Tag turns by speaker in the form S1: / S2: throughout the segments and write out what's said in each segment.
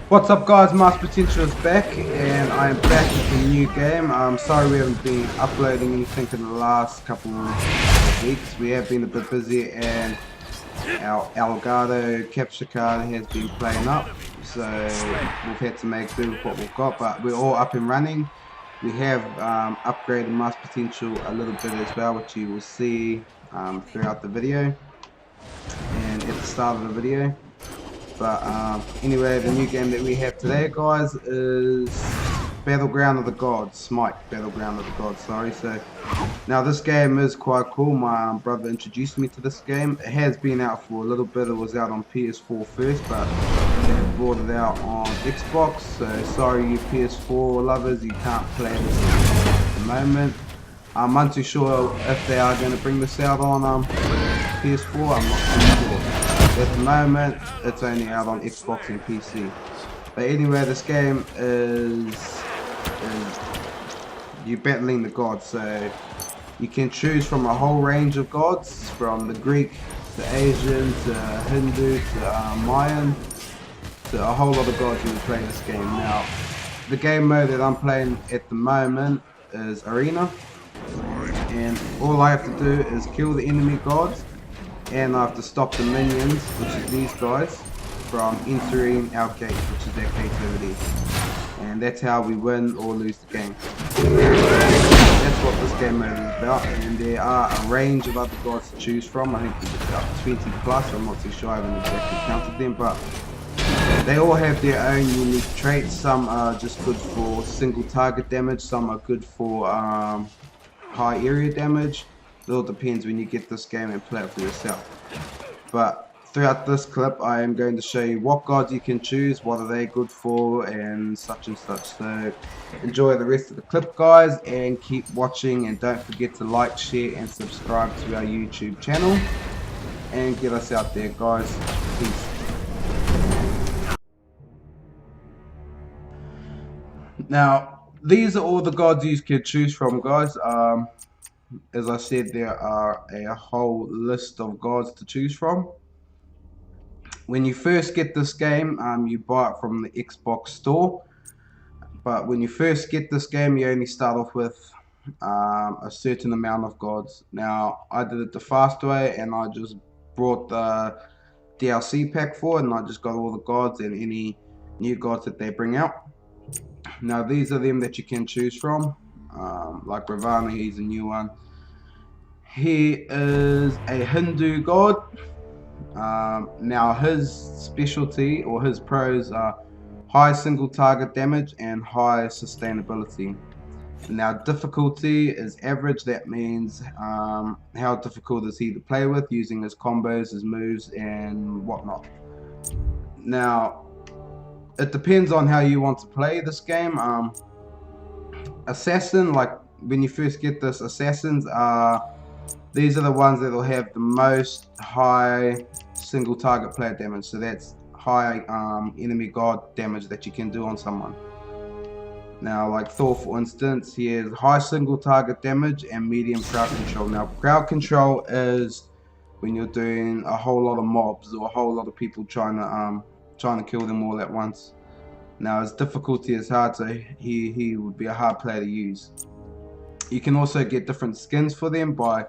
S1: What's up guys, Mass Potential is back and I am back with a new game. Sorry we haven't been uploading anything in the last couple of weeks. We have been a bit busy and our Elgato capture card has been playing up. So we've had to make do with what we've got, but we're all up and running. We have upgraded Mass Potential a little bit as well, which you will see throughout the video and at the start of the video. But anyway, the new game that we have today, guys, is Battleground of the Gods. Smite Battleground of the Gods, sorry. So now this game is quite cool. My brother introduced me to this game. It has been out for a little bit. It was out on PS4 first, but they brought it out on Xbox. So sorry, you PS4 lovers, you can't play this at the moment. I'm not too sure if they are going to bring this out on PS4. I'm not too sure. At the moment, it's only out on Xbox and PC. But anyway, this game is you battling the gods. So you can choose from a whole range of gods, from the Greek to Asian to Hindu to Mayan to a whole lot of gods you can play this game. Now, the game mode that I'm playing at the moment is Arena, and all I have to do is kill the enemy gods, and I have to stop the minions, which is these guys, from entering our gate, which is their captivity. And that's how we win or lose the game. That's what this game mode is about, and there are a range of other gods to choose from. I think there's about 20 plus, I'm not too sure, I haven't exactly counted them, but they all have their own unique traits. Some are just good for single target damage, some are good for high area damage. It all depends when you get this game and play it for yourself. But throughout this clip I am going to show you what gods you can choose, what are they good for, and such. So enjoy the rest of the clip guys, and keep watching, and don't forget to like, share and subscribe to our YouTube channel, and get us out there guys. Peace. Now these are all the gods you can choose from guys. As I said, there are a whole list of gods to choose from. When you first get this game, you buy it from the Xbox store. But when you first get this game, you only start off with a certain amount of gods. Now, I did it the fast way, and I just brought the DLC pack for it, and I just got all the gods and any new gods that they bring out. Now, these are them that you can choose from. Like Ravana, he's a new one. He is a Hindu god. Now his specialty or his pros are high single target damage and high sustainability. Now difficulty is average. That means how difficult is he to play with, using his combos, his moves and whatnot. Now it depends on how you want to play this game. Assassin, like when you first get this, assassins are, these are the ones that will have the most high single target player damage. So that's high enemy god damage that you can do on someone. Now like Thor for instance, he has high single target damage and medium crowd control. Now crowd control is when you're doing a whole lot of mobs or a whole lot of people trying to kill them all at once. Now his difficulty is hard, so he would be a hard player to use. You can also get different skins for them by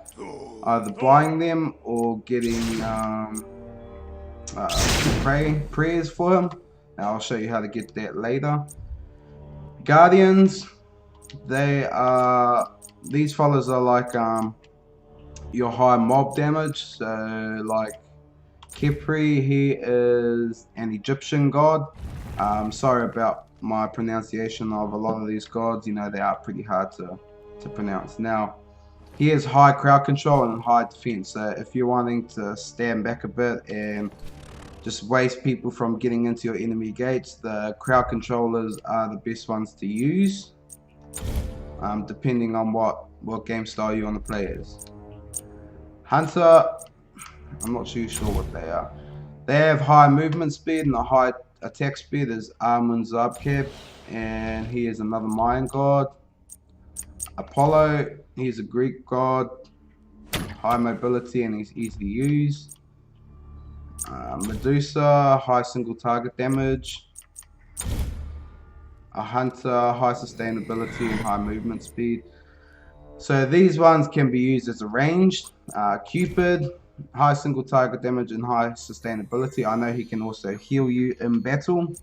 S1: either buying them or getting prayers for him. Now I'll show you how to get that later. Guardians, these fellas are like your high mob damage. So like Kepri, he is an Egyptian god. Sorry about my pronunciation of a lot of these gods, you know, they are pretty hard to pronounce. Now he has high crowd control and high defense, so if you're wanting to stand back a bit and just waste people from getting into your enemy gates, the crowd controllers are the best ones to use, depending on what game style you want to play as. Hunter, I'm not too sure what they are. They have high movement speed and a high attack speed. There's Amun Zabkeb, and he is another Mayan god. Apollo, he's a Greek god, high mobility and he's easy to use. Medusa, high single target damage. a hunter, high sustainability and high movement speed. So these ones can be used as a ranged. Cupid, high single target damage and high sustainability. I know he can also heal you in battle.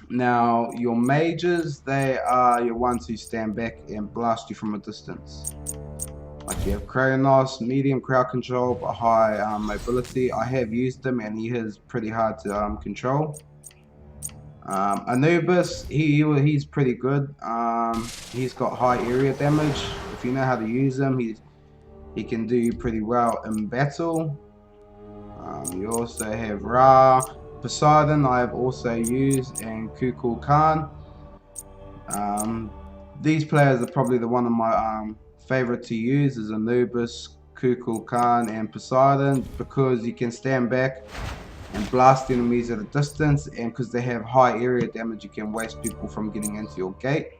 S1: Now your mages, they are your ones who stand back and blast you from a distance. Like you have Kronos, medium crowd control but high mobility. I have used him and he is pretty hard to control. Anubis, he's pretty good. He's got high area damage. If you know how to use him, he can do pretty well in battle. You also have Ra, Poseidon. I have also used, and Kukul Khan. These players are probably the one of my favorite to use is Anubis, Kukul Khan, and Poseidon because you can stand back and blast enemies at a distance, and because they have high area damage you can waste people from getting into your gate.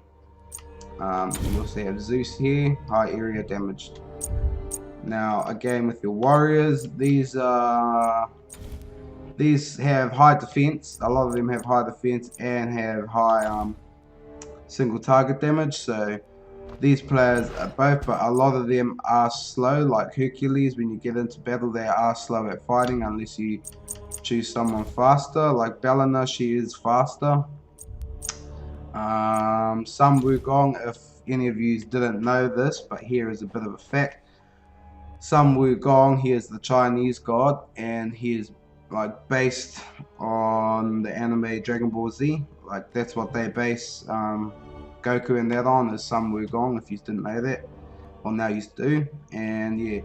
S1: You also have Zeus here, high area damage. Now again with your warriors, these have high defense. A lot of them have high defense and have high single target damage, so these players are both, but a lot of them are slow, like Hercules. When you get into battle they are slow at fighting unless you choose someone faster, like Belena, she is faster. Sun Wukong, if any of you didn't know this, but here is a bit of a fact. Sun Wukong, he is the Chinese god, and he is like based on the anime Dragon Ball Z. Like that's what they base Goku and that on, is Sun Wukong, if you didn't know that. Well, now you do, and yeah,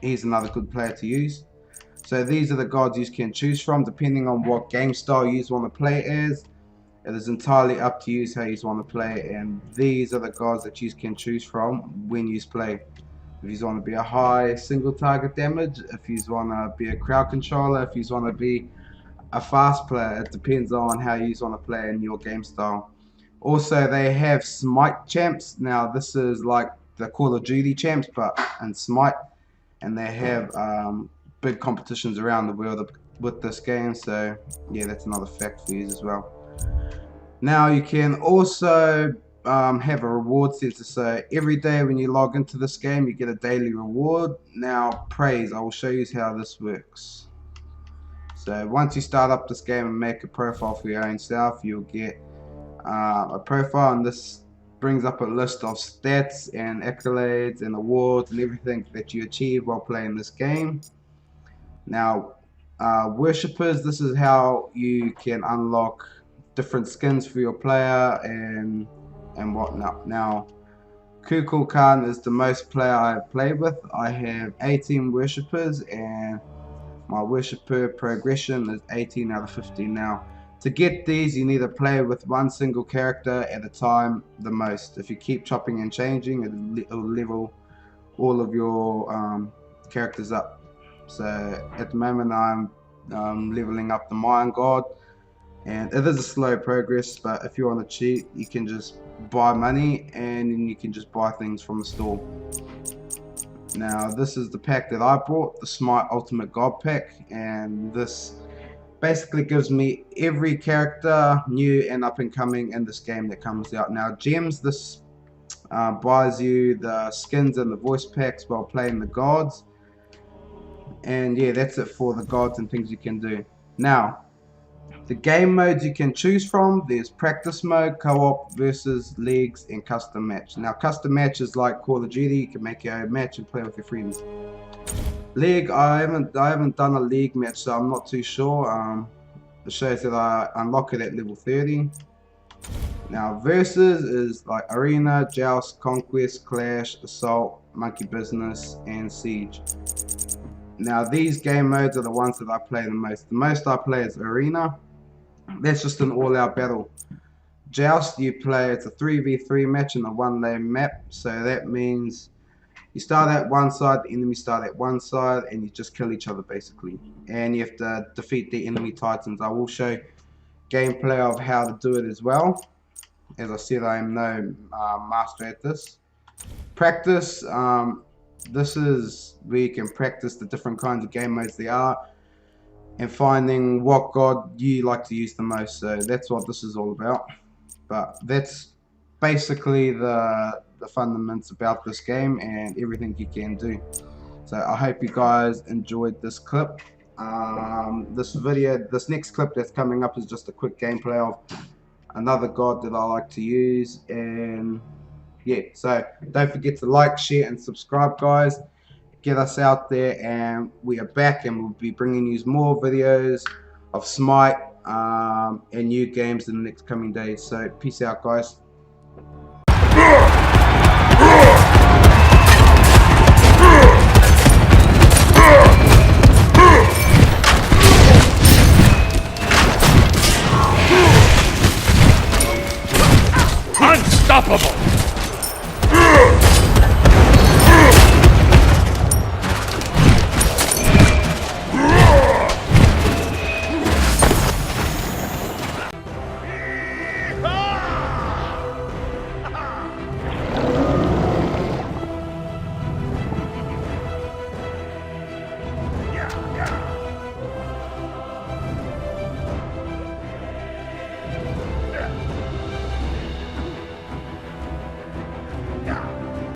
S1: he's another good player to use. So these are the gods you can choose from depending on what game style you want to play as. It is entirely up to you how you want to play, and these are the gods that you can choose from when you play. If you want to be a high single target damage, if you want to be a crowd controller, if you want to be a fast player, it depends on how you want to play in your game style. Also, they have Smite champs. Now this is like the Call of Duty champs, but in Smite, and they have big competitions around the world with this game. So yeah, that's another fact for you as well. Now you can also have a reward center, so every day when you log into this game you get a daily reward. Now praise, I will show you how this works. So once you start up this game and make a profile for your own self, you'll get a profile, and this brings up a list of stats and accolades and awards and everything that you achieve while playing this game. Now worshippers, this is how you can unlock different skins for your player and whatnot. Now Kukul Khan is the most player I've played with. I have 18 worshippers and my worshipper progression is 18 out of 15. Now to get these you need to play with one single character at a time the most. If you keep chopping and changing, it'll level all of your characters up. So at the moment I'm leveling up the Mayan god, and it is a slow progress, but if you want to cheat you can just buy money and then you can just buy things from the store. Now this is the pack that I bought, the Smite Ultimate God Pack, and this basically gives me every character new and up and coming in this game that comes out. Now gems, this buys you the skins and the voice packs while playing the gods, and yeah, that's it for the gods and things you can do. Now the game modes you can choose from, there's practice mode, co-op, versus, leagues, and custom match. Now custom match is like Call of Duty, you can make your own match and play with your friends. League, I haven't done a league match, so I'm not too sure. It shows that I unlock it at level 30. Now versus is like Arena, Joust, Conquest, Clash, Assault, Monkey Business, and Siege. Now these game modes are the ones that I play the most. The most I play is Arena. That's just an all-out battle. Joust, you play, it's a 3v3 match in a one-lane map, so that means you start at one side, the enemy start at one side, and you just kill each other basically. And you have to defeat the enemy titans. I will show gameplay of how to do it as well. As I said, I am no master at this. Practice, this is where you can practice the different kinds of game modes there are and finding what god you like to use the most. So that's what this is all about. But that's basically the fundamentals about this game and everything you can do. So I hope you guys enjoyed this clip. This next clip that's coming up is just a quick gameplay of another god that I like to use, and yeah, so don't forget to like, share, and subscribe, guys. Get us out there, and we are back, and we'll be bringing you more videos of Smite and new games in the next coming days. So peace out, guys.